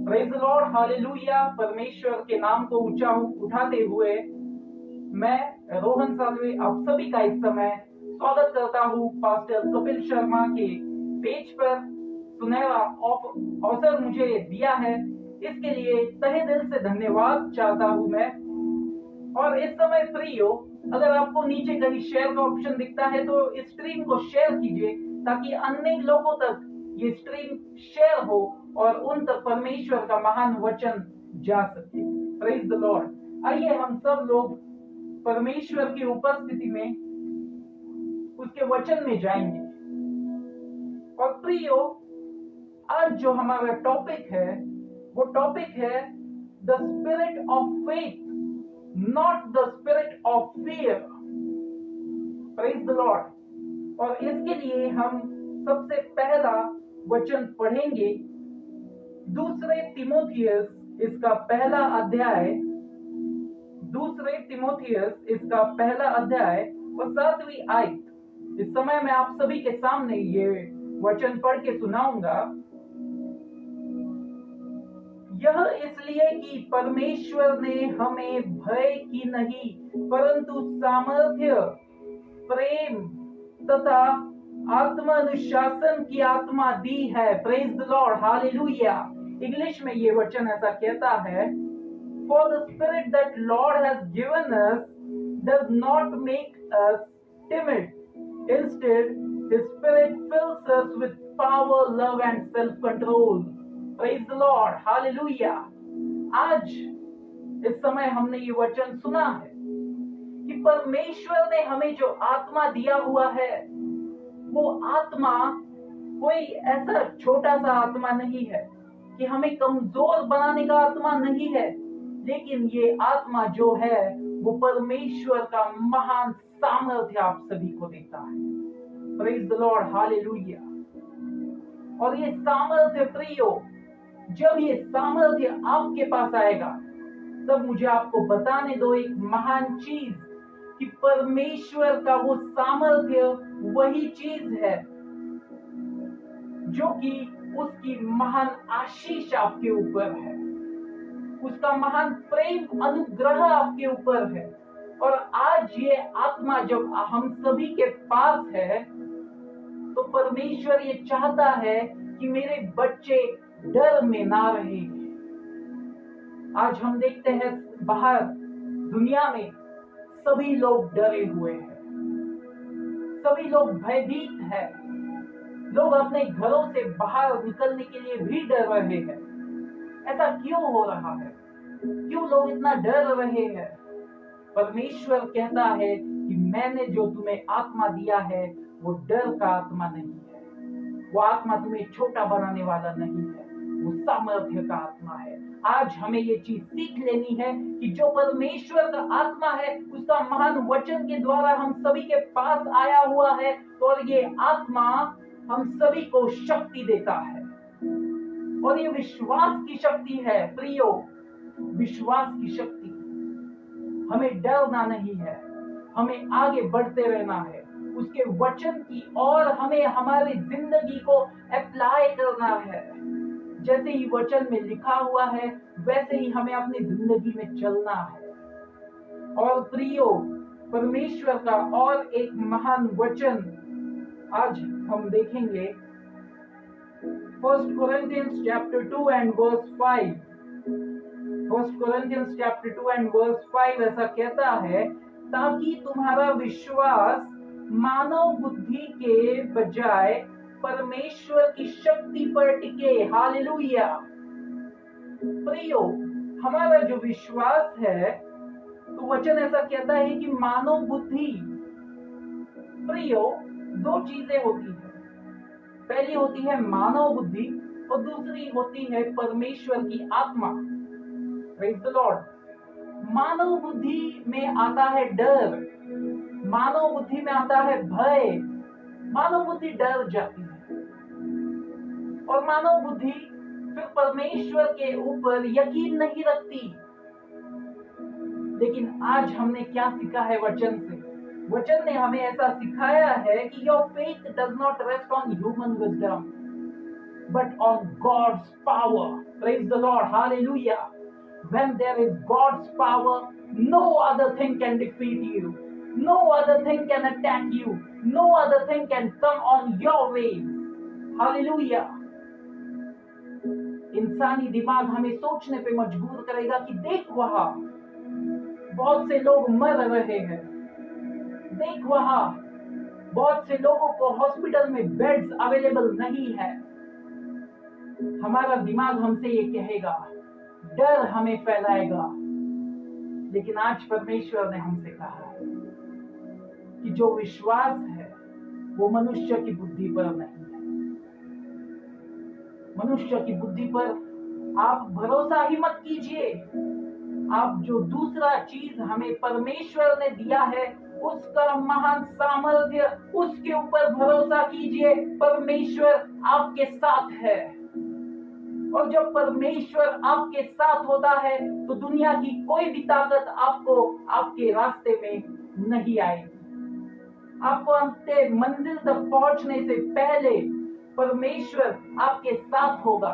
Praise the Lord, hallelujah. परमेश्वर के नाम को ऊंचा उठाते हुए मैं रोहन सालवे आप सभी का इस समय स्वागत करता हूँ पास्टर कपिल शर्मा के पेज पर। सुनहरा अवसर मुझे दिया है, इसके लिए तहे दिल से धन्यवाद चाहता हूँ मैं। और इस समय प्रियो, अगर आपको नीचे कहीं शेयर का ऑप्शन दिखता है तो इस स्ट्रीम को शेयर कीजिए ताकि अन्य लोगों तक ये स्ट्रीम शेयर हो और उन तक परमेश्वर का महान वचन जा सके। Praise the Lord. आइए हम सब लोग परमेश्वर की उपस्थिति में उसके वचन में जाएंगे। और प्रियो, आज जो हमारा टॉपिक है वो टॉपिक है the spirit of faith, not the spirit of fear. Praise the Lord. और इसके लिए हम सबसे पहला वचन पढ़ेंगे दूसरे तिमोथियस इसका पहला अध्याय और 7वीं आयत। इस समय मैं आप सभी के सामने ये वचन पढ़ के सुनाऊंगा। यह इसलिए कि परमेश्वर ने हमें भय की नहीं परंतु सामर्थ्य, प्रेम तथा आत्मानुशासन की आत्मा दी है। Praise the Lord, hallelujah. English में ये वचन ऐसा कहता है, For the spirit that Lord has given us does not make us timid. Instead, His Spirit fills us with power, love and self-control. Praise the Lord, Hallelujah. आज इस समय हमने ये वचन सुना है कि परमेश्वर ने हमें जो आत्मा दिया हुआ है वो आत्मा कोई ऐसा छोटा सा आत्मा नहीं है कि हमें कमजोर बनाने का आत्मा नहीं है, लेकिन ये आत्मा जो है वो परमेश्वर का महान सामर्थ्य आप सभी को देता है। Praise the Lord, hallelujah. और ये सामर्थ्य प्रियो, जब ये सामर्थ्य आपके पास आएगा तब मुझे आपको बताने दो एक महान चीज कि परमेश्वर का वो सामर्थ्य वही चीज है जो कि उसकी महान आशीष आपके ऊपर है, उसका महान प्रेम अनुग्रह आपके ऊपर है। और आज ये आत्मा जब हम सभी के पास है तो परमेश्वर ये चाहता है कि मेरे बच्चे डर में ना रहे। आज हम देखते हैं बाहर दुनिया में सभी लोग डरे हुए हैं, सभी लोग भयभीत हैं, लोग अपने घरों से बाहर निकलने के लिए भी डर रहे हैं। ऐसा क्यों हो रहा है? क्यों लोग इतना डर रहे हैं? परमेश्वर कहता है कि मैंने जो तुम्हें आत्मा दिया है वो डर का आत्मा नहीं है, वो आत्मा तुम्हें छोटा बनाने वाला नहीं है, वो सामर्थ्य का आत्मा है। आज हमें ये चीज सीख लेनी है कि जो परमेश्वर का आत्मा है उसका महान वचन के द्वारा हम सभी के पास आया हुआ है और ये आत्मा हम सभी को शक्ति देता है। और ये विश्वास की शक्ति है प्रियो, विश्वास की शक्ति। हमें डरना नहीं है, हमें आगे बढ़ते रहना है उसके वचन की और हमें हमारी जिंदगी को अप्लाई करना है। जैसे ही वचन में लिखा हुआ है वैसे ही हमें अपनी जिंदगी में चलना है। और प्रियो, परमेश्वर का और एक महान वचन आज हम देखेंगे 1 Corinthians chapter 2 and verse 5। 1 Corinthians chapter 2 and verse 5 ऐसा कहता है, ताकि तुम्हारा विश्वास मानव बुद्धि के बजाय परमेश्वर की शक्ति पर टिके। हालेलुया। प्रियो, हमारा जो विश्वास है तो वचन ऐसा कहता है कि मानव बुद्धि, प्रियो, दो चीजें होती है। पहली होती है मानव बुद्धि और दूसरी होती है परमेश्वर की आत्मा। Praise the Lord. मानव बुद्धि में आता है डर, मानव बुद्धि में आता है भय, मानव बुद्धि डर जाती है और मानव बुद्धि फिर परमेश्वर के ऊपर यकीन नहीं रखती। लेकिन आज हमने क्या सीखा है वचन से? वचन ने हमें ऐसा सिखाया है कि your faith does not rest on human wisdom but on God's power. Praise the Lord. Hallelujah. When there is God's power, no other thing can defeat you. No other thing can attack you. No other thing can come on your way. Hallelujah. इंसानी दिमाग हमें सोचने पे मजबूर करेगा कि देख वहां बहुत से लोग मर रहे हैं, देख वहां बहुत से लोगों को हॉस्पिटल में बेड्स अवेलेबल नहीं है। हमारा दिमाग हमसे ये कहेगा, डर हमें फैलाएगा। लेकिन आज परमेश्वर ने हमसे कहा है कि जो विश्वास है वो मनुष्य की बुद्धि पर नहीं है। मनुष्य की बुद्धि पर आप भरोसा ही मत कीजिए। आप जो दूसरा चीज हमें परमेश्वर ने दिया है उसका महान सामर्थ्य, उसके ऊपर भरोसा कीजिए। परमेश्वर आपके साथ है, और जब परमेश्वर आपके साथ होता है तो दुनिया की कोई भी ताकत आपको आपके रास्ते में नहीं आएगी। आपको अंतिम मंजिल तक पहुंचने से पहले परमेश्वर आपके साथ होगा,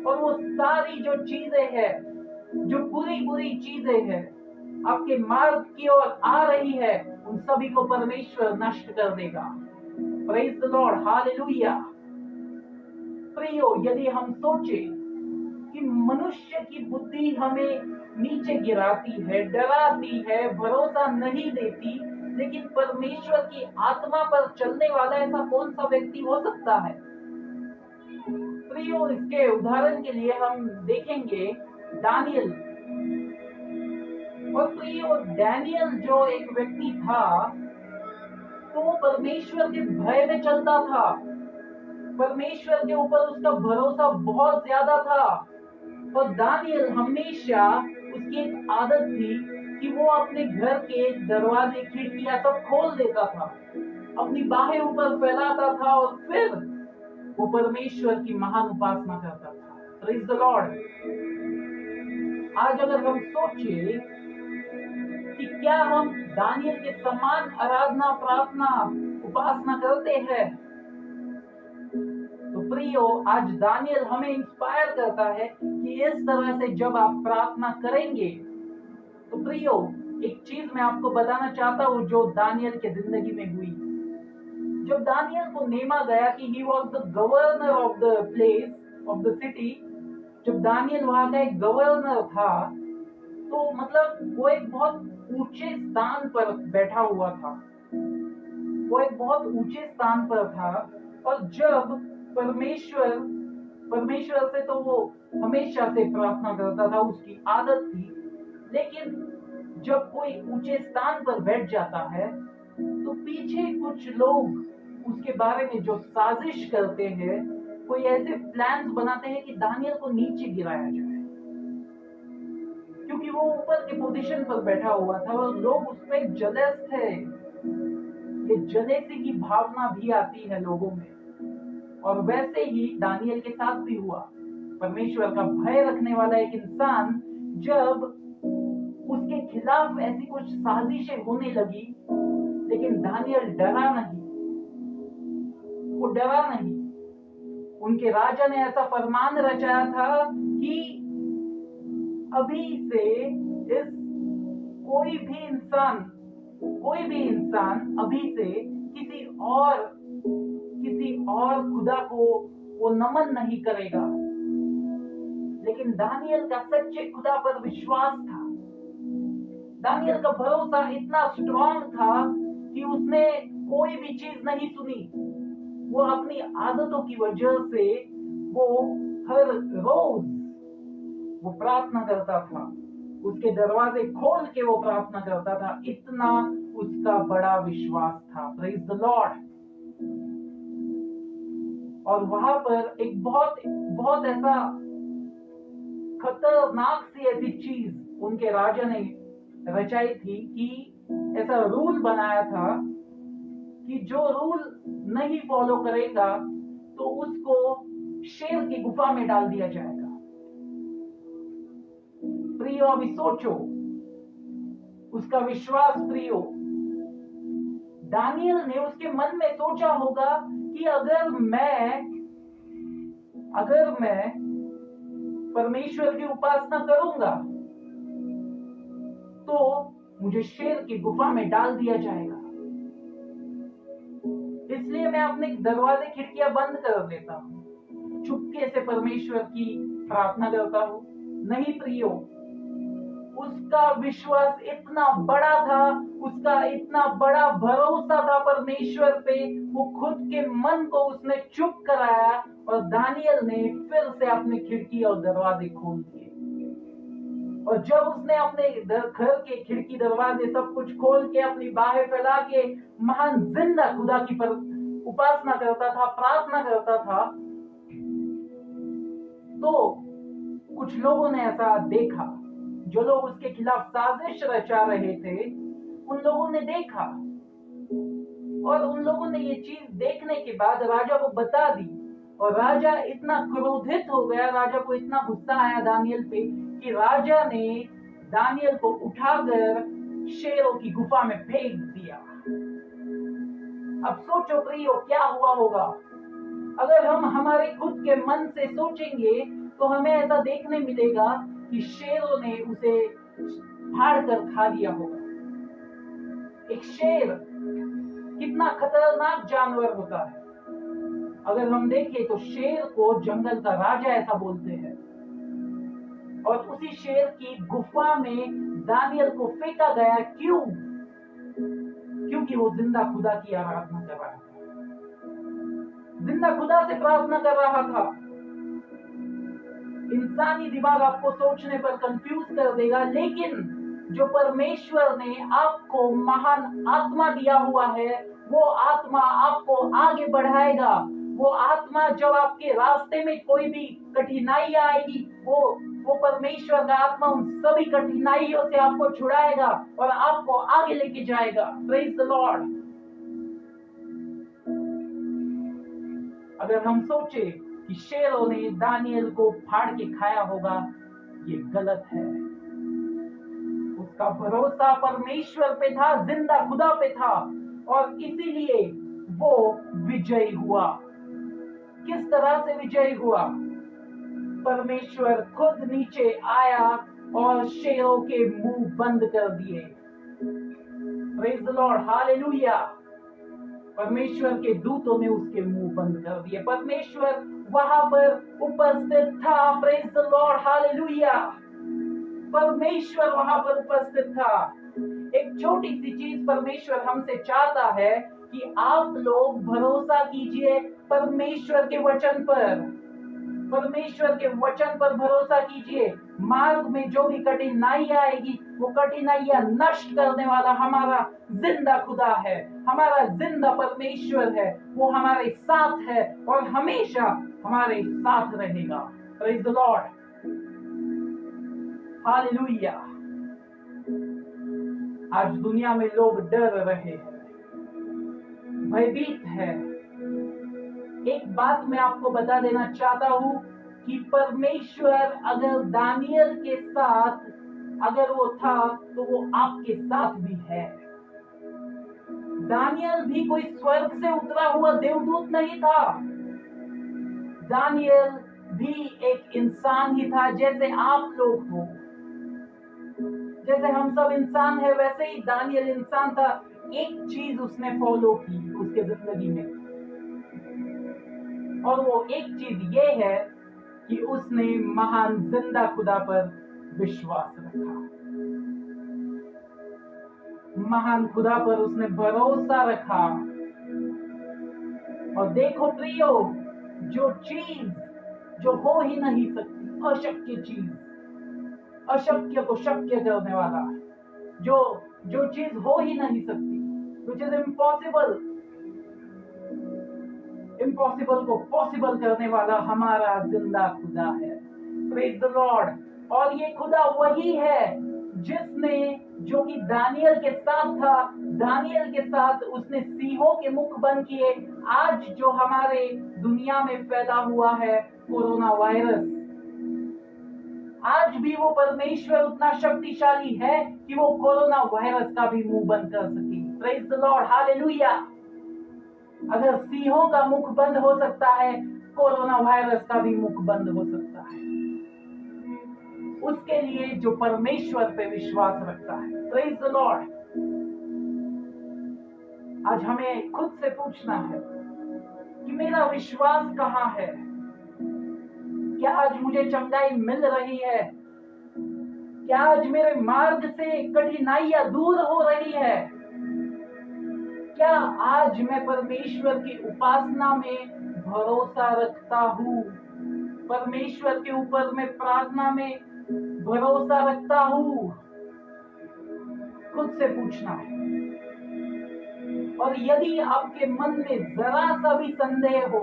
और वो सारी जो चीजें हैं, जो बुरी बुरी चीजें हैं आपके मार्ग की ओर आ रही है, उन सभी को परमेश्वर नष्ट कर देगा। Praise the Lord, hallelujah. प्रियो, यदि हम सोचें कि मनुष्य की बुद्धि हमें नीचे गिराती है, डराती है, भरोसा नहीं देती, लेकिन परमेश्वर की आत्मा पर चलने वाला ऐसा कौन सा व्यक्ति हो सकता है? प्रियो, इसके उदाहरण के लिए हम देखेंगे दानियल। और प्रियो, डैनियल जो एक व्यक्ति था तो वो परमेश्वर के भय में चलता था। परमेश्वर के ऊपर उसका भरोसा बहुत ज्यादा था। और दानियल हमेशा, उसकी एक आदत थी कि वो अपने घर के दरवाजे, खिड़कियां सब खोल देता था, अपनी बाहें ऊपर फैलाता था और फिर वो परमेश्वर की महान उपासना करता था। Praise the Lord. आज अगर हम सोचे कि क्या हम दानियल के समान आराधना, प्रार्थना, उपासना करते हैं, तो प्रियो, आज दानियल हमें इंस्पायर करता है कि इस तरह से जब आप प्रार्थना करेंगे, तो प्रियो, एक चीज मैं आपको बताना चाहता हूं जो दानियल के जिंदगी में हुई। जब दानियल को नेमा गया कि he was the governor of the place, of the city, जब दानियल वहां का एक गवर्नर था, तो मतलब वो एक बहुत ऊंचे स्थान पर बैठा हुआ था। वो एक बहुत ऊंचे स्थान पर था, और जब परमेश्वर से तो वो हमेशा से प्रार्थना करता था, उसकी आदत थी। लेकिन जब कोई ऊंचे स्थान पर बैठ जाता है तो पीछे कुछ लोग उसके बारे में जो साजिश करते हैं, कोई ऐसे प्लान्स बनाते हैं कि दानियल को नीचे गिराया जाए, क्योंकि वो ऊपर के पोजीशन पर बैठा हुआ था और लोग उस पर जलस थे। ये जलेसी की भावना भी आती है लोगों में, और वैसे ही दानियल के साथ भी हुआ। परमेश्वर का भय रखने वाला एक इंसान जब उसके खिलाफ ऐसी कुछ साजिशें होने लगी, लेकिन दानियल डरा नहीं, वो डरा नहीं। उनके राजा ने ऐसा फरमान रचाया था कि अभी से इस कोई भी इंसान अभी से किसी और खुदा को वो नमन नहीं करेगा। लेकिन दानियल का सच्चे खुदा पर विश्वास था। दानियल का भरोसा इतना स्ट्रांग था कि उसने कोई भी चीज नहीं सुनी। वो अपनी आदतों की वजह से वो हर रोज वो प्रार्थना करता था, उसके दरवाजे खोल के वो प्रार्थना करता था। इतना उसका बड़ा विश्वास था। Praise the Lord. और वहां पर एक बहुत ऐसा खतरनाक सी ऐसी चीज उनके राजा ने रचाई थी कि ऐसा रूल बनाया था कि जो रूल नहीं फॉलो करेगा तो उसको शेर की गुफा में डाल दिया जाएगा। प्रियो, अभी सोचो उसका विश्वास। प्रियो, दानियल ने उसके मन में सोचा होगा कि अगर मैं परमेश्वर की उपासना करूंगा तो मुझे शेर की गुफा में डाल दिया जाएगा। इसलिए मैं अपने दरवाजे खिड़कियां बंद कर देता हूं, चुपके से परमेश्वर की प्रार्थना करता हूं। नहीं प्रियो, उसका विश्वास इतना बड़ा था, उसका इतना बड़ा भरोसा था परमेश्वर पे, वो खुद के मन को उसने चुप कराया और दानियल ने फिर से अपने खिड़की और दरवाजे खोल दिए। और जब उसने अपने घर के खिड़की दरवाजे सब कुछ खोल के अपनी बाहें फैला के महान जिंदा खुदा की उपासना करता था, प्रार्थना करता था, तो कुछ लोगों ने ऐसा देखा। जो लोग उसके खिलाफ साजिश रचा रहे थे, उन लोगों ने देखा और उन लोगों ने ये चीज देखने के बाद राजा को बता दी। और राजा इतना क्रोधित हो गया, राजा को इतना गुस्सा आया दानियल पे कि राजा ने दानियल को उठाकर शेरों की गुफा में फेंक दिया। अब सोचो प्रियो, क्या हुआ होगा अगर हम हमारे खुद के मन से सोचेंगे तो हमें ऐसा देखने मिलेगा कि शेरों ने उसे फाड़ कर खा लिया होगा। एक शेर कितना खतरनाक जानवर होता है। अगर हम देखें तो शेर को जंगल का राजा ऐसा बोलते हैं। और उसी शेर की गुफा में दानियल को फेंका गया। क्यों? क्योंकि वो जिंदा खुदा की आराधना कर रहा था, जिंदा खुदा से प्रार्थना कर रहा था। इंसानी दिमाग आपको सोचने पर कंफ्यूज कर देगा, लेकिन जो परमेश्वर ने आपको महान आत्मा दिया हुआ है, वो आत्मा आपको आगे बढ़ाएगा। वो आत्मा जब आपके रास्ते में कोई भी कठिनाई आएगी, वो परमेश्वर का आत्मा उन सभी कठिनाइयों से आपको छुड़ाएगा और आपको आगे लेके जाएगा। Praise the Lord. अगर हम सोचे कि शेरों ने दानियल को फाड़ के खाया होगा, ये गलत है। उसका भरोसा परमेश्वर पे था, जिंदा खुदा पे था, और इसीलिए वो विजयी हुआ। किस तरह से विजयी हुआ? परमेश्वर खुद नीचे आया और शेरों के मुंह बंद कर दिए। Praise the Lord, hallelujah. परमेश्वर के दूतों ने उसके मुंह बंद कर दिए। परमेश्वर वहां पर उपस्थित था। Praise the Lord, hallelujah. परमेश्वर वहां पर उपस्थित था। एक छोटी सी चीज परमेश्वर हमसे चाहता है कि आप लोग भरोसा कीजिए परमेश्वर के वचन पर। परमेश्वर के वचन पर भरोसा कीजिए। मार्ग में जो भी कठिनाई आएगी, वो कठिनाइयां नष्ट करने वाला हमारा जिंदा खुदा है, हमारा जिंदा परमेश्वर है। वो हमारे साथ है और हमेशा हमारे साथ रहेगा। Praise the Lord, hallelujah. आज दुनिया में लोग डर रहे हैं, भयभीत है। एक बात मैं आपको बता देना चाहता हूं कि परमेश्वर अगर दानियल के साथ अगर वो था, तो वो आपके साथ भी है। दानियल भी कोई स्वर्ग से उतरा हुआ देवदूत नहीं था। दानियल भी एक इंसान ही था, जैसे आप लोग हो। जैसे हम सब इंसान है, वैसे ही दानियल इंसान था। एक चीज उसने फॉलो की उसके जिंदगी में, और वो एक चीज ये है कि उसने महान जिंदा खुदा पर विश्वास रखा। महान खुदा पर उसने भरोसा रखा। और देखो प्रियो, जो चीज जो हो ही नहीं सकती, अशक्य चीज, अशक्य को शक्य करने वाला, जो चीज हो ही नहीं सकती, which is इम्पॉसिबल को पॉसिबल करने वाला हमारा जिंदा खुदा है। Praise the Lord. और ये खुदा वही है जिसने, जो कि दानियल के साथ था, दानियल के साथ उसने सिंहों के मुख बंद किए। आज जो हमारे दुनिया में फैला हुआ है कोरोना वायरस, आज भी वो परमेश्वर उतना शक्तिशाली है कि वो कोरोना वायरस का भी मुंह बंद कर सके। Praise the Lord, hallelujah. अगर सिंहों का मुख बंद हो सकता है, कोरोना वायरस का भी मुख बंद हो सकता है। उसके लिए जो परमेश्वर पे विश्वास रखता है। Praise the Lord. आज हमें खुद से पूछना है कि मेरा विश्वास कहाँ है? क्या आज मुझे चंगाई मिल रही है? क्या आज मेरे मार्ग से कठिनाइयां दूर हो रही है? क्या आज मैं परमेश्वर की उपासना में भरोसा रखता हूँ? परमेश्वर के ऊपर मैं प्रार्थना में भरोसा रखता हूँ? खुद से पूछना है। और यदि आपके मन में जरा सा भी संदेह हो,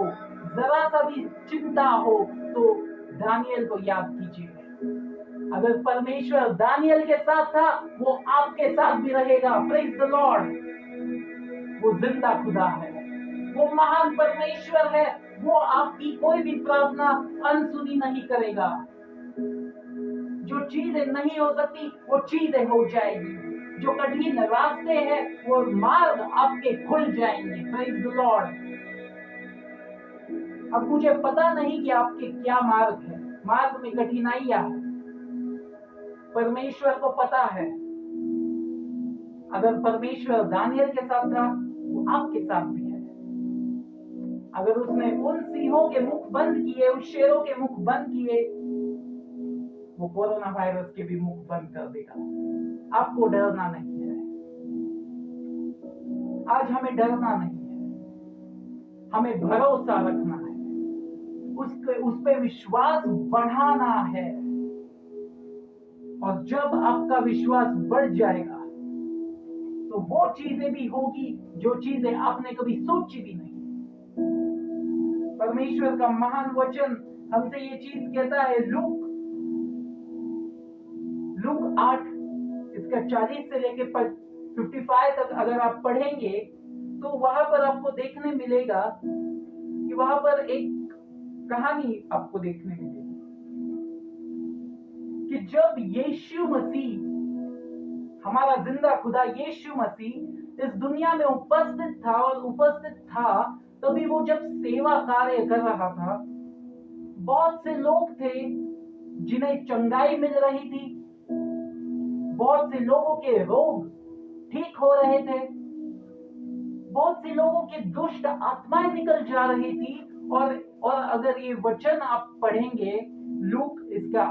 जरा सा भी चिंता हो, तो दानियल को याद कीजिए। अगर परमेश्वर दानियल के साथ था, वो आपके साथ भी रहेगा। Praise the Lord. वो जिंदा खुदा है, वो महान परमेश्वर है। वो आपकी कोई भी प्रार्थना अनसुनी नहीं करेगा। जो चीजें नहीं हो सकती वो चीजें हो जाएगी। जो कठिन रास्ते हैं वो मार्ग आपके खुल जाएंगे। Praise the Lord. अब मुझे पता नहीं कि आपके क्या मार्ग है, मार्ग में कठिनाइयां है, परमेश्वर को पता है। अगर परमेश्वर दानियल के साथ था, वो आपके साथ भी है। अगर उसने उन सिंहों के मुख बंद किए, उन शेरों के मुख बंद किए, वो कोरोना वायरस के भी मुख बंद कर देगा। आपको डरना नहीं है। आज हमें डरना नहीं है, हमें भरोसा रखना है, उस पे विश्वास बढ़ाना है। और जब आपका विश्वास बढ़ जाएगा तो वो चीजें भी होगी जो चीजें आपने कभी सोची भी नहीं। परमेश्वर का महान वचन हमसे ये चीज कहता है। लूक 8 इसका 40 से लेके 55 तक अगर आप पढ़ेंगे तो वहां पर आपको देखने मिलेगा कि वहां पर एक कहानी आपको देखने मिलेगी कि जब यीशु मसीह, हमारा जिंदा खुदा यीशु मसीह इस दुनिया में उपस्थित था, तभी वो जब सेवा कार्य कर रहा था, बहुत से लोग थे जिन्हें चंगाई मिल रही थी, बहुत से लोगों के रोग ठीक हो रहे थे, बहुत से लोगों की दुष्ट आत्माएं निकल जा रही थी। और अगर ये वचन आप पढ़ेंगे, लूक इसका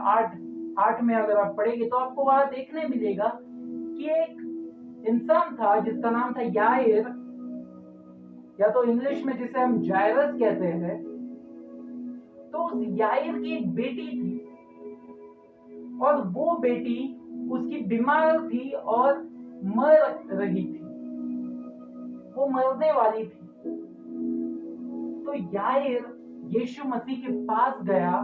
8 में अगर आप पढ़ेंगे तो आपको वहां देखने मिलेगा कि एक इंसान था जिसका नाम था यायर, या तो इंग्लिश में जिसे हम जायरस कहते हैं। तो उस यायर की एक बेटी थी और वो बेटी उसकी बीमार थी और मर रही थी, वो मरने वाली थी। तो यायर यीशु मसीह के पास गया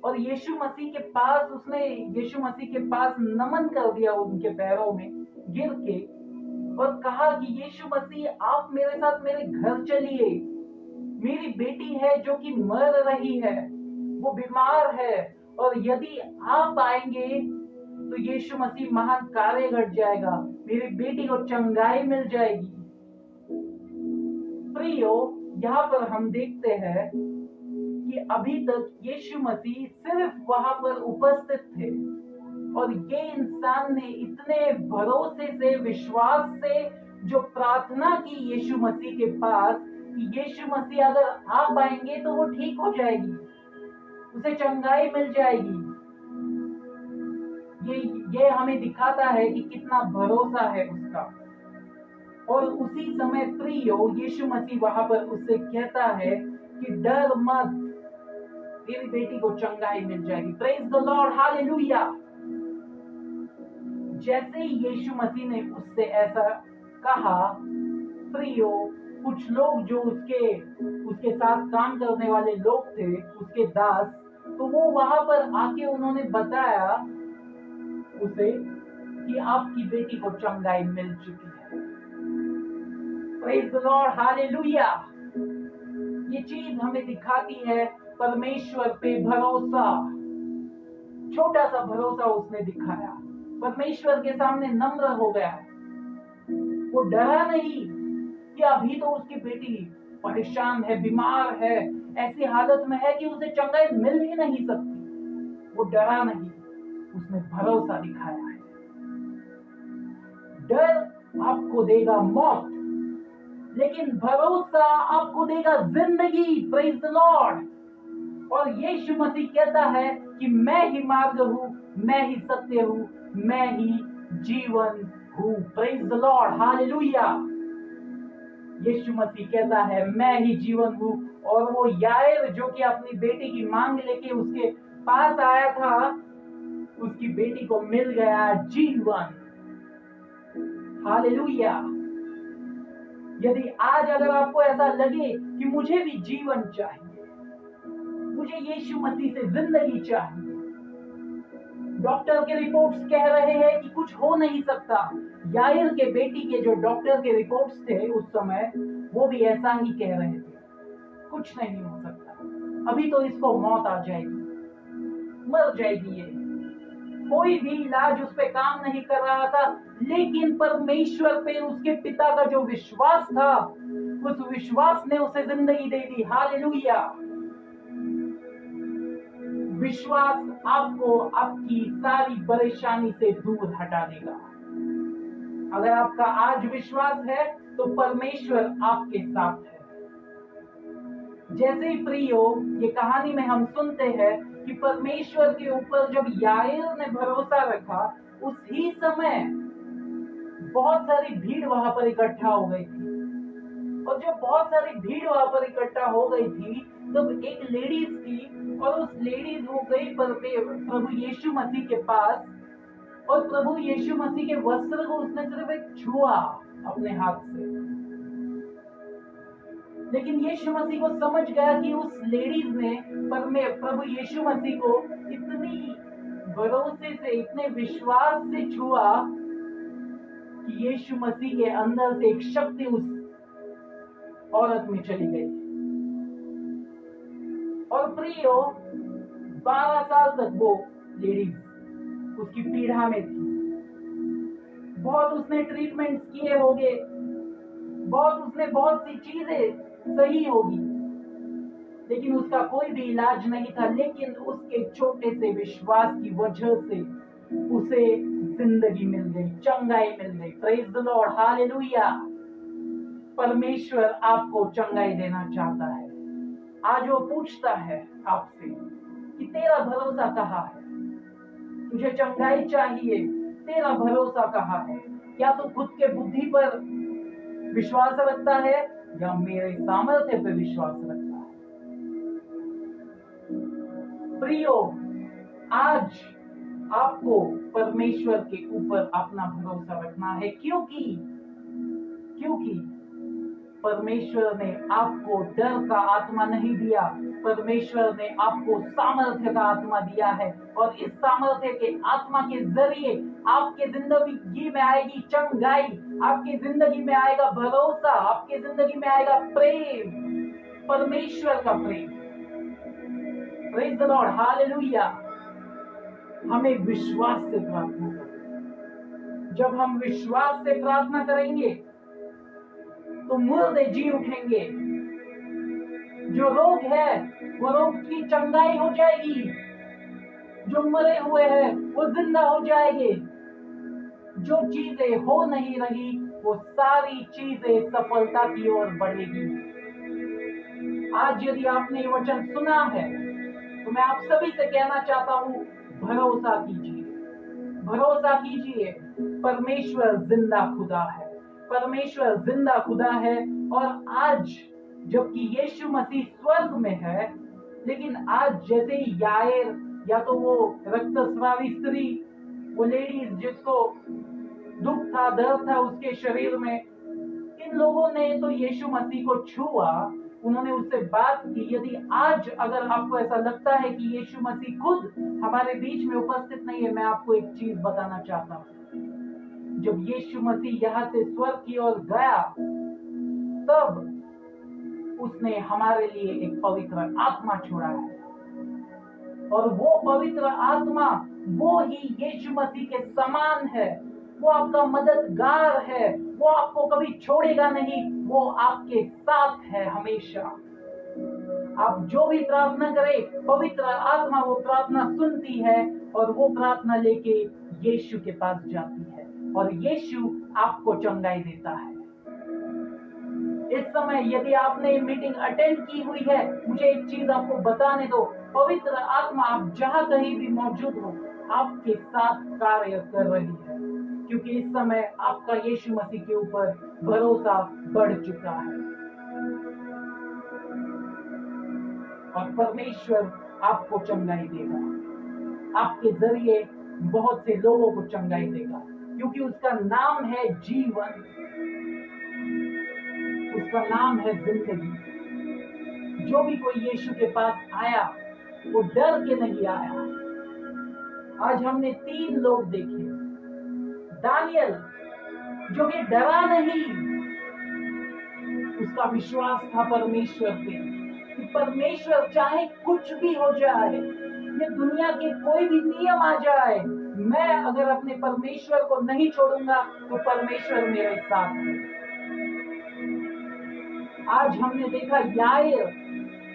और यीशु मसीह के पास नमन कर दिया, उनके पैरों में गिर के, और कहा कि यीशु मसीह आप मेरे साथ मेरे घर चलिए, मेरी बेटी है जो कि मर रही है, वो बीमार है, और यदि आप आएंगे तो यीशु मसीह महान कार्य घट जाएगा, मेरी बेटी को चंगाई मिल जाएगी। प्रियो, यहाँ पर हम देखते हैं कि अभी तक यीशु मसीह सिर्फ वहां पर उपस्थित थे, और ये इंसान ने इतने भरोसे से, विश्वास से जो प्रार्थना की यीशु मसीह के पास कि यीशु मसीह अगर आप आएंगे तो वो ठीक हो जाएगी, उसे चंगाई मिल जाएगी। ये हमें दिखाता है कि कितना भरोसा है उसका। और उसी समय प्रियो यीशु मसीह वहां पर उससे कहता है कि डर मत, तेरी बेटी को चंगाई मिल जाएगी। Praise the Lord, hallelujah. जैसे ही यीशु मसीह ने उससे ऐसा कहा, प्रियो कुछ लोग जो उसके साथ काम करने वाले लोग थे, उसके दास, तो वो वहां पर आके उन्होंने बताया उसे कि आपकी बेटी को चंगाई मिल चुकी है। Praise the Lord, hallelujah. ये चीज हमें दिखाती है परमेश्वर पे भरोसा। छोटा सा भरोसा उसने दिखाया, परमेश्वर के सामने नम्र हो गया। वो डरा नहीं कि अभी तो उसकी बेटी परेशान है, बीमार है, ऐसी हालत में है कि उसे चंगाई मिल ही नहीं सकती। वो डरा नहीं, उसने भरोसा दिखाया है। डर आपको देगा मौत, लेकिन भरोसा आपको देगा जिंदगी। Praise the Lord. और यीशु मसीह कहता है कि मैं ही मार्ग हूं, मैं ही सत्य हूं, मैं ही जीवन हूं। Praise the Lord, hallelujah. यीशु मसीह कहता है मैं ही जीवन हूं। और वो यायर जो कि अपनी बेटी की मांग लेके उसके पास आया था, उसकी बेटी को मिल गया जीवन। हालेलुया। यदि आज अगर आपको ऐसा लगे कि मुझे भी जीवन चाहिए, मुझे यीशु मसीह से जिंदगी चाहिए, डॉक्टर के रिपोर्ट्स कह रहे हैं कि कुछ हो नहीं सकता। यायर के बेटी के जो डॉक्टर के रिपोर्ट्स थे उस समय, वो भी ऐसा ही कह रहे थे, कुछ नहीं हो सकता, अभी तो इसको मौत आ जाएगी, मर जाएगी ये। कोई भी इलाज उस पे काम नहीं कर रहा था, लेकिन परमेश्वर पे उसके पिता का जो विश्वास था, उस विश्वास ने उसे जिंदगी दे दी। हालेलुया। विश्वास आपको आपकी सारी परेशानी से दूर हटा देगा। अगर आपका आज विश्वास है तो परमेश्वर आपके साथ है। जैसे ही प्रियो ये कहानी में हम सुनते हैं कि परमेश्वर के ऊपर जब यायर ने भरोसा रखा, उसी समय बहुत सारी भीड़ वहां पर इकट्ठा हो गई थी। और जब बहुत सारी भीड़ वहां पर इकट्ठा हो गई थी, तब एक लेडीज थी, और उस लेडीज वो गई प्रभु यीशु मसीह के पास, और प्रभु यीशु मसीह के वस्त्र को उसने सिर्फ एक छुआ अपने हाथ से। लेकिन यीशु मसीह को समझ गया कि उस लेडीज ने प्रभु यीशु मसीह को इतनी भरोसे से, इतने विश्वास से छुआ कि यीशु मसीह के अंदर से एक शक्ति उस औरत में चली गई। और प्रियो 12 साल तक वो लेडीज उसकी पीड़ा में थी। बहुत उसने ट्रीटमेंट किए होंगे, बहुत सी चीजें सही होगी, लेकिन उसका कोई भी इलाज नहीं था। लेकिन उसके छोटे से विश्वास की वजह से उसे जिंदगी मिल गई, चंगाई मिल गई। Praise the Lord, hallelujah. परमेश्वर आपको चंगाई देना चाहता है। आज वो पूछता है आपसे कि तेरा भरोसा कहाँ है? तुझे चंगाई चाहिए, तेरा भरोसा कहाँ है? क्या तू खुद के बुद्धि पर विश्वास रखता है या मेरे सामर्थ्य पर विश्वास रखता है? प्रियो, आज आपको परमेश्वर के ऊपर अपना भरोसा रखना है, क्योंकि परमेश्वर ने आपको डर का आत्मा नहीं दिया, परमेश्वर ने आपको सामर्थ्य का आत्मा दिया है। और इस सामर्थ्य के आत्मा के जरिए आपके जिंदगी में आएगी चंगाई, आपकी जिंदगी में आएगा भरोसा, आपकी जिंदगी में आएगा प्रेम, परमेश्वर का प्रेम। Praise the Lord, hallelujah. हमें विश्वास से प्रार्थना करें। जब हम विश्वास से प्रार्थना करेंगे तो मुर्दे जी उठेंगे। जो रोग है वो रोग की चंगाई हो जाएगी, जो मरे हुए हैं वो जिंदा हो जाएंगे, जो चीजें हो नहीं रही वो सारी चीजें सफलता की ओर बढ़ेगी। आज यदि आपने ये वचन सुना है तो मैं आप सभी से कहना चाहता हूँ, भरोसा कीजिए, भरोसा कीजिए। परमेश्वर जिंदा खुदा है, परमेश्वर जिंदा खुदा है। और आज जबकि यीशु मसीह स्वर्ग में है, लेकिन आज जैसे ही यायर या तो वो रक्तस्रावी स्त्री, वो लेडीज जिसको दुख था, दर्द था उसके शरीर में, इन लोगों ने तो यीशु मसीह को छुआ, उन्होंने उससे बात की। यदि आज अगर आपको ऐसा लगता है कि यीशु मसीह खुद हमारे बीच में उपस्थित नहीं है, मैं आपको एक चीज बताना चाहता हूँ। जब यीशु मसीह यहाँ से स्वर्ग की ओर गया, तब उसने हमारे लिए एक पवित्र आत्मा छोड़ा है, और वो पवित्र आत्मा वो ही यीशु मसीह के समान है। वो आपका मददगार है, वो आपको कभी छोड़ेगा नहीं, वो आपके साथ है हमेशा। आप जो भी प्रार्थना करें, पवित्र आत्मा वो प्रार्थना सुनती है और वो प्रार्थना लेके यीशु के पास जाती है और यीशु आपको चंगाई देता है। इस समय यदि आपने मीटिंग अटेंड की हुई है, मुझे एक चीज आपको बताने दो, पवित्र आत्मा आप जहां कहीं भी मौजूद हो, आपके साथ कार्य कर रही है, क्योंकि इस समय आपका यीशु मसीह के ऊपर भरोसा बढ़ चुका है और परमेश्वर आपको चंगाई देगा। आपके जरिए बहुत से लोगों को चंगाई देगा, क्योंकि उसका नाम है जीवन, उसका नाम है जिंदगी। जो भी कोई यीशु के पास आया वो डर के नहीं आया। आज हमने 3 लोग देखे। दानियल जो कि डरा नहीं, उसका विश्वास था परमेश्वर पे कि परमेश्वर चाहे कुछ भी हो जाए, ये दुनिया के कोई भी नियम आ जाए, मैं अगर अपने परमेश्वर को नहीं छोड़ूंगा तो परमेश्वर मेरे साथ है। आज हमने देखा याईर,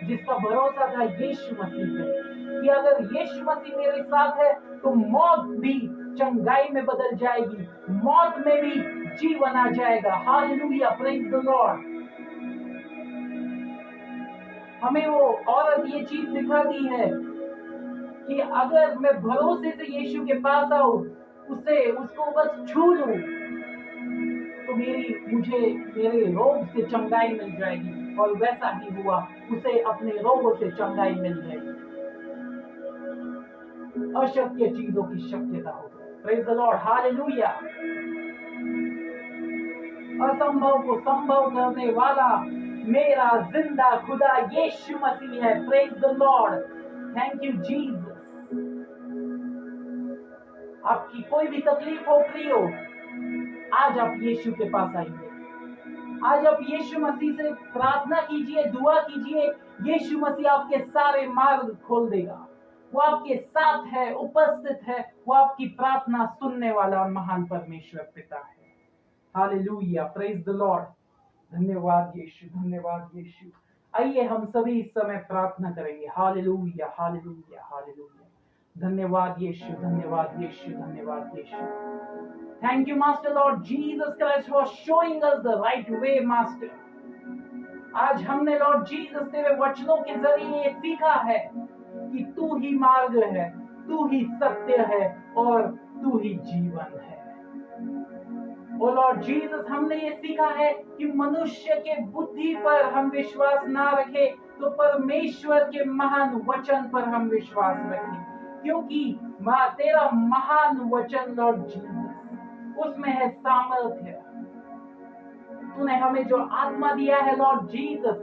जिसका भरोसा था यीशु मसीह पे कि अगर यीशु मसीह मेरे साथ है तो मौत भी चंगाई में बदल जाएगी, मौत में भी जीवन आ जाएगा। Hallelujah, praise the Lord. हमें वो औरत ये चीज सिखाती है कि अगर मैं भरोसे से यीशु के पास आऊं, उसको बस छू लूं, तो मुझे मेरे रोग से चंगाई मिल जाएगी। और वैसा ही हुआ, उसे अपने रोगों से चंगाई मिल गई। अशक्य चीजों की शक्यता हो गई। Praise the Lord, hallelujah. असंभव को संभव करने वाला मेरा जिंदा खुदा यीशु मसीह है। Praise the Lord, thank you Jesus. आपकी कोई भी तकलीफ हो, प्रियो, आज आप यीशु के पास आइए। आज आप यीशु मसीह से प्रार्थना कीजिए, दुआ कीजिए। यीशु मसीह आपके सारे मार्ग खोल देगा। वो आपके साथ है, उपस्थित है। वो आपकी प्रार्थना सुनने वाला महान परमेश्वर पिता है। Hallelujah, praise the Lord. धन्यवाद यीशु, धन्यवाद यीशु। आइए हम सभी इस समय प्रार्थना करेंगे। Hallelujah, hallelujah, hallelujah. धन्यवाद यीशु, धन्यवाद यीशु, धन्यवाद यीशु। Thank you, Master Lord Jesus Christ, for showing us the right way, Master. आज हमने लॉर्ड जीसस तेरे वचनों के जरिए ये सीखा है कि तू ही मार्ग है, तू ही सत्य है और तू ही जीवन है। ओ लॉर्ड जीसस, हमने ये सीखा है कि मनुष्य के बुद्धि पर हम विश्वास ना रखें, तो परमेश्वर के महान वचन पर हम विश्वास रखें, क्योंकि तेरा महान वचन लॉर्ड जीसस, उसमें है सामर्थ्य। तूने हमें जो आत्मा दिया है लॉर्ड जीसस,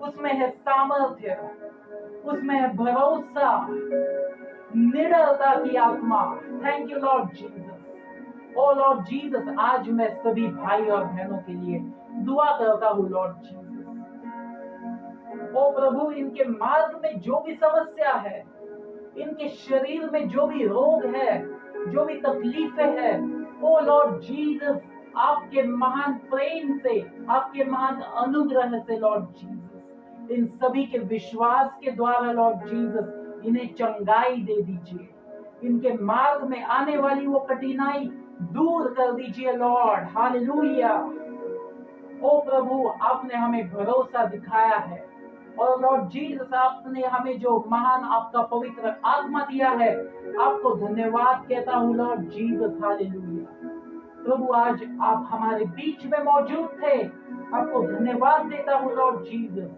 उसमें है सामर्थ्य, उसमें है भरोसा, निडरता की आत्मा। Thank you Lord Jesus. O Lord Jesus, आज मैं सभी भाई और बहनों के लिए दुआ करता हूँ लॉर्ड जीसस। ओ प्रभु, इनके मार्ग में जो भी समस्या है, इनके शरीर में जो भी रोग है, जो भी तकलीफें है, ओ लॉर्ड जीसस, आपके महान प्रेम से, आपके महान अनुग्रह से लॉर्ड जीसस, इन सभी के विश्वास के द्वारा लॉर्ड जीसस इन्हें चंगाई दे दीजिए। इनके मार्ग में आने वाली वो कठिनाई दूर कर दीजिए लॉर्ड। हालेलुया। ओ प्रभु, आपने हमें भरोसा दिखाया है और लॉर्ड जीसस, आपने हमें जो महान आपका पवित्र आत्मा दिया है, आपको धन्यवाद कहता हूँ लॉर्ड जीसस। हालेलुया। प्रभु, आज आप हमारे बीच में मौजूद थे, आपको धन्यवाद देता हूँ लॉर्ड जीसस।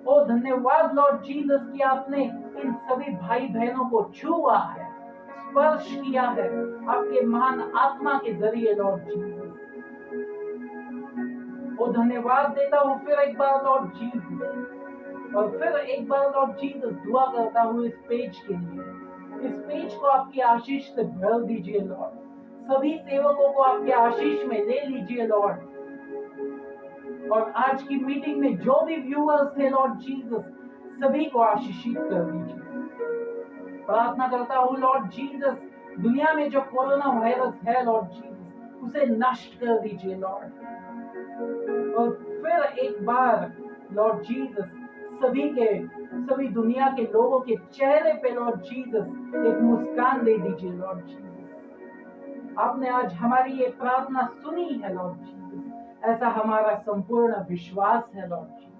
ओ धन्यवाद लॉर्ड जीसस कि आपने इन सभी भाई बहनों को छुआ है, स्पर्श किया है आपके महान आत्मा के जरिए लॉर्ड जीसस। ओ धन्यवाद देता हूँ फिर एक बार लॉर्ड जीसस, और फिर एक बार लॉर्ड जीसस दुआ करता हूँ इस पेज के लिए। इस पेज को आपकी आशीष से भर दीजिए लॉर्ड। सभी सेवकों को आपके आशीष में ले लीजिए लॉर्ड। और आज की मीटिंग में जो भी व्यूअर्स थे लॉर्ड जीसस, सभी को आशीषित कर दीजिए। प्रार्थना करता हूँ लॉर्ड जीसस, दुनिया में जो कोरोना वायरस है लॉर्ड जीसस, उसे नष्ट कर दीजिए लॉर्ड। और फिर एक बार लॉर्ड जीसस, सभी दुनिया के लोगों के चेहरे पे लॉर्ड जीसस एक मुस्कान दे दीजिए लॉर्ड जीसस। आपने आज हमारी ये प्रार्थना सुनी है लॉर्ड जीसस, ऐसा हमारा संपूर्ण विश्वास है लॉर्ड जीसस।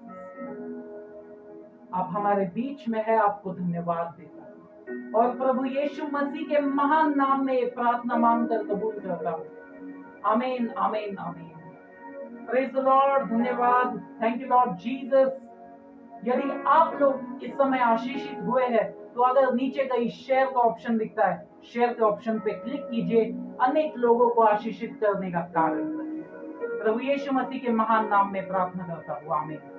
आप हमारे बीच में है, आपको धन्यवाद देता हूं और प्रभु यीशु मसीह के महान नाम में ये प्रार्थना मांगकर कबूल करता हूं। आमीन आमीन आमीन। Praise the Lord. धन्यवाद। Thank you Lord Jesus. यदि आप लोग इस समय आशीषित हुए हैं तो अगर नीचे कहीं शेयर का ऑप्शन दिखता है, शेयर के ऑप्शन पे क्लिक कीजिए, अनेक लोगों को आशीषित करने का कारण बनिए। प्रभु यीशु मसीह के महान नाम में प्रार्थना करता हूँ। आमीन।